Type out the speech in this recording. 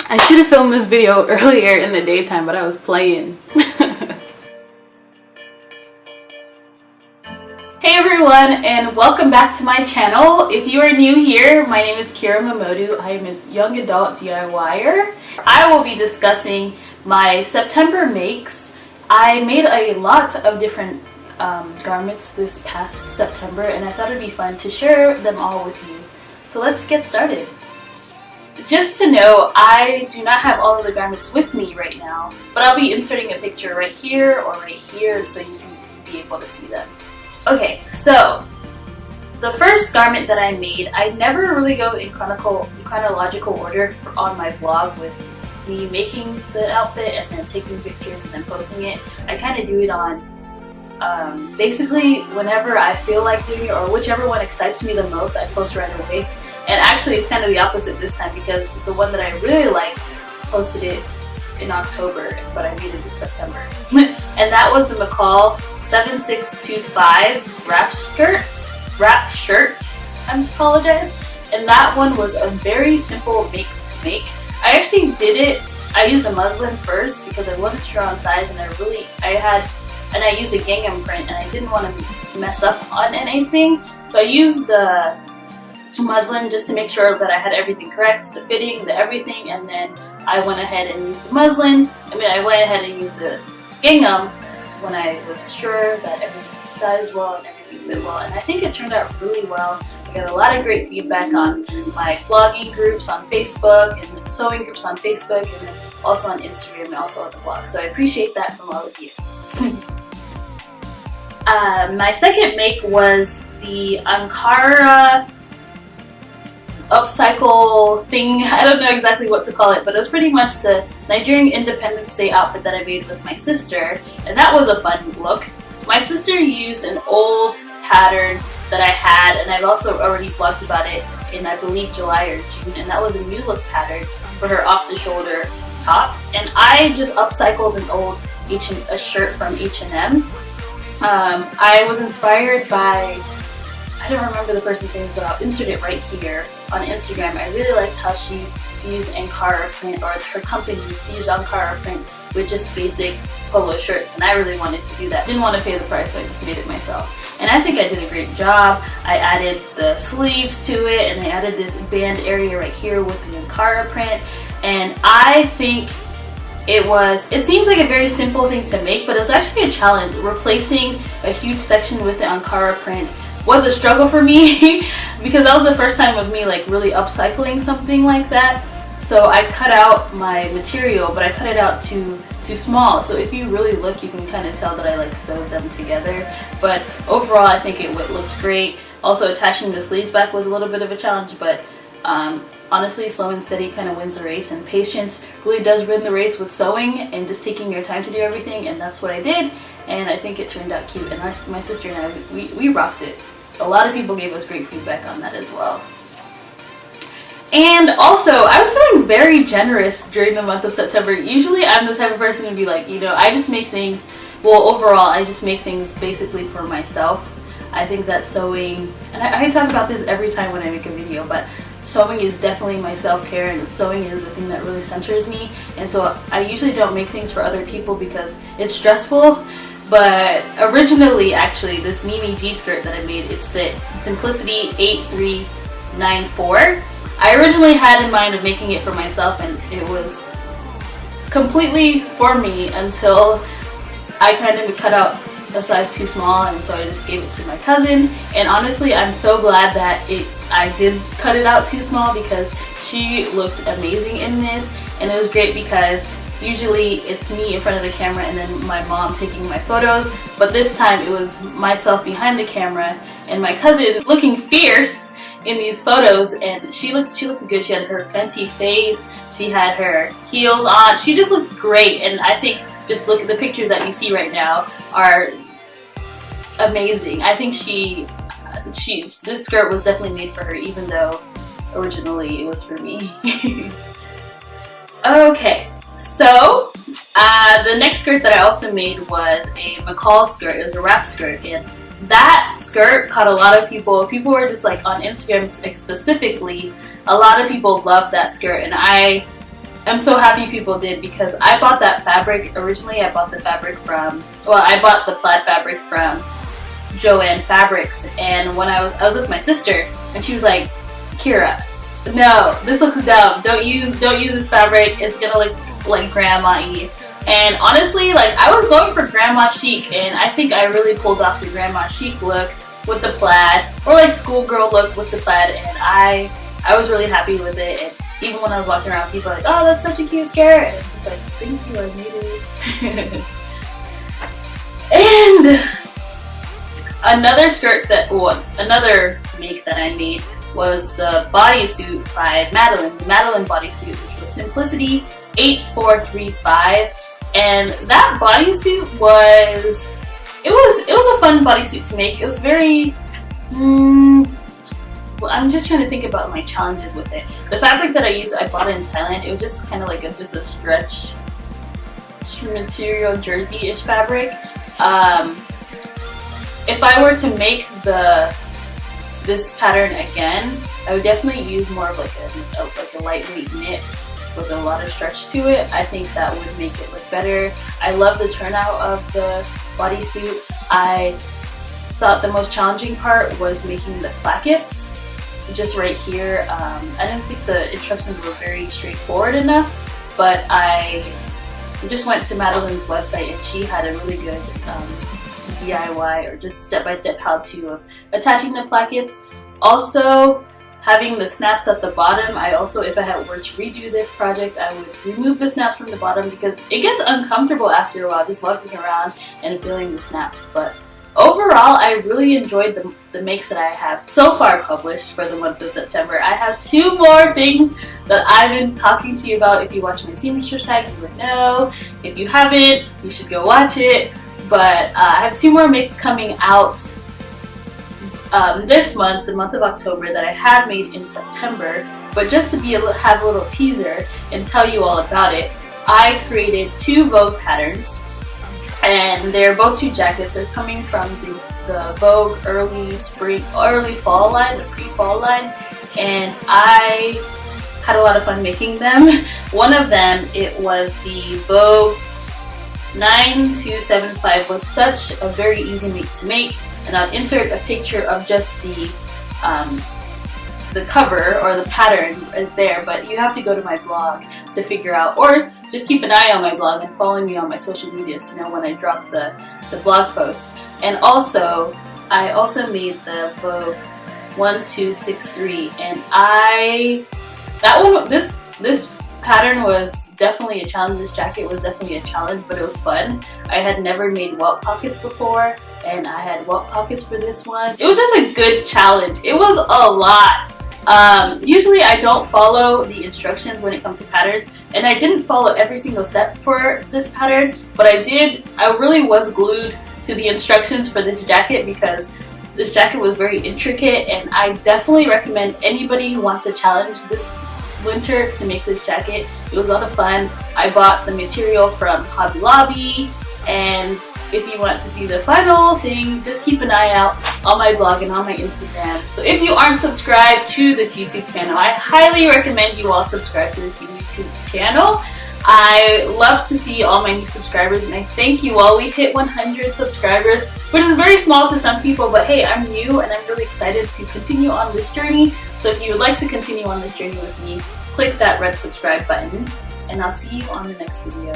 I should have filmed this video earlier in the daytime, but I was playing. Hey everyone, and welcome back to my channel. If you are new here, my name is Khira Momodu. I am a young adult DIYer. I will be discussing my September makes. I made a lot of different garments this past September, and I thought it would be fun to share them all with you. So let's get started. Just to know, I do not have all of the garments with me right now, but I'll be inserting a picture right here or right here so you can be able to see them. Okay, so the first garment that I made, I never really go in chronological order on my vlog with me making the outfit and then taking pictures and then posting it. I kind of do it on basically whenever I feel like doing it, or whichever one excites me the most, I post right away. And actually it's kind of the opposite this time, because the one that I really liked, posted it in October, but I made it in September. And that was the McCall 7625 wrap shirt, I apologize. And that one was a very simple make to make. I actually did it, I used a muslin first because I wasn't sure on size, and I used a gingham print and I didn't want to mess up on anything. So I used the muslin just to make sure that I had everything correct, the fitting, the everything, and then I went ahead and used the muslin. I went ahead and used the gingham when I was sure that everything sized well and everything fit well, and I think it turned out really well. I got a lot of great feedback on my blogging groups on Facebook and sewing groups on Facebook, and then also on Instagram and also on the blog, so I appreciate that from all of you. My second make was the Ankara upcycle thing. I don't know exactly what to call it, but it was pretty much the Nigerian Independence Day outfit that I made with my sister, and that was a fun look. My sister used an old pattern that I had, and I've also already vlogged about it in, I believe, July or June, and that was a new look pattern for her off-the-shoulder top, and I just upcycled an old a shirt from H&M. I was inspired by, I don't remember the person's name, but I'll insert it right here on Instagram. I really liked how she used Ankara print, or her company used Ankara print with just basic polo shirts, and I really wanted to do that. Didn't want to pay the price, so I just made it myself. And I think I did a great job. I added the sleeves to it, and I added this band area right here with the Ankara print, and I think it seems like a very simple thing to make, but it's actually a challenge. Replacing a huge section with the Ankara print was a struggle for me because that was the first time of me like really upcycling something like that. So I cut out my material, but I cut it out too small. So if you really look, you can kind of tell that I like sewed them together. But overall, I think it looked great. Also, attaching the sleeves back was a little bit of a challenge, but honestly, slow and steady kind of wins the race, and patience really does win the race with sewing and just taking your time to do everything, and that's what I did, and I think it turned out cute, and my sister and I, we rocked it. A lot of people gave us great feedback on that as well. And also, I was feeling very generous during the month of September. Usually I'm the type of person to be like, I just make things, well, overall, I just make things basically for myself. I think that sewing, and I talk about this every time when I make a video, but sewing is definitely my self-care, and sewing is the thing that really centers me. And so I usually don't make things for other people because it's stressful. But originally, actually, this Mimi G skirt that I made, it's the Simplicity 8394. I originally had in mind of making it for myself, and it was completely for me until I kind of cut out a size too small, and so I just gave it to my cousin. And honestly, I'm so glad that I did cut it out too small, because she looked amazing in this, and it was great because usually it's me in front of the camera and then my mom taking my photos, but this time it was myself behind the camera and my cousin looking fierce in these photos, and she looked good. She had her Fenty face, she had her heels on, she just looked great. And I think just look at the pictures that you see right now are amazing. I think this skirt was definitely made for her, even though originally it was for me. Okay, so the next skirt that I also made was a McCall skirt. It was a wrap skirt, and that skirt caught a lot of people. People were just like, on Instagram specifically, a lot of people loved that skirt, and I I'm so happy people did, because I bought that fabric originally. I bought the fabric from, well, I bought the plaid fabric from Joann Fabrics, and when I was with my sister, and she was like, Khira, no, this looks dumb. Don't use this fabric. It's gonna look like grandma-y. And honestly, like, I was going for grandma chic, and I think I really pulled off the grandma chic look with the plaid, or like schoolgirl look with the plaid, and I was really happy with it. And even when I was walking around, people were like, oh, that's such a cute skirt. And I'm just like, thank you, I made it. And another skirt that, well, another make that I made was the bodysuit by Madeline, the Madeline bodysuit, which was Simplicity 8435. And that bodysuit was, it was a fun bodysuit to make. It was very, well, I'm just trying to think about my challenges with it. The fabric that I used, I bought it in Thailand. It was just kind of like just a stretch material jersey-ish fabric. If I were to make this pattern again, I would definitely use more of like a lightweight knit with a lot of stretch to it. I think that would make it look better. I love the turnout of the bodysuit. I thought the most challenging part was making the plackets. Just right here, I didn't think the instructions were very straightforward enough, but I just went to Madeline's website, and she had a really good DIY, or just step-by-step how-to of attaching the plackets. Also, having the snaps at the bottom, I also, if I were to redo this project, I would remove the snaps from the bottom, because it gets uncomfortable after a while just walking around and feeling the snaps. But overall, I really enjoyed the makes that I have so far published for the month of September. I have 2 more things that I've been talking to you about. If you watch my seamstress tag, you would know. If you haven't, you should go watch it. But I have 2 more makes coming out this month, the month of October, that I had made in September. But just to have a little teaser and tell you all about it, I created 2 Vogue patterns, and they're both 2 jackets. They're coming from the Vogue early fall line, the pre-fall line, and I had a lot of fun making them. One of them, it was the Vogue 9275, was such a very easy make to make, and I'll insert a picture of just the cover or the pattern right there, but you have to go to my blog to figure out, or just keep an eye on my blog and follow me on my social medias to know when I drop the blog post. And also, I also made the Vogue 1263, and this pattern was definitely a challenge. This jacket was definitely a challenge, but it was fun. I had never made welt pockets before, and I had welt pockets for this one. It was just a good challenge. It was a lot. Usually I don't follow the instructions when it comes to patterns, and I didn't follow every single step for this pattern, but I really was glued to the instructions for this jacket, because this jacket was very intricate, and I definitely recommend anybody who wants a challenge this winter to make this jacket. It was a lot of fun. I bought the material from Hobby Lobby, and if you want to see the final thing, just keep an eye out on my blog and on my Instagram. So if you aren't subscribed to this YouTube channel, I highly recommend you all subscribe to this YouTube channel. I love to see all my new subscribers, and I thank you all. We hit 100 subscribers, which is very small to some people, but hey, I'm new and I'm really excited to continue on this journey. So if you would like to continue on this journey with me, click that red subscribe button, and I'll see you on the next video.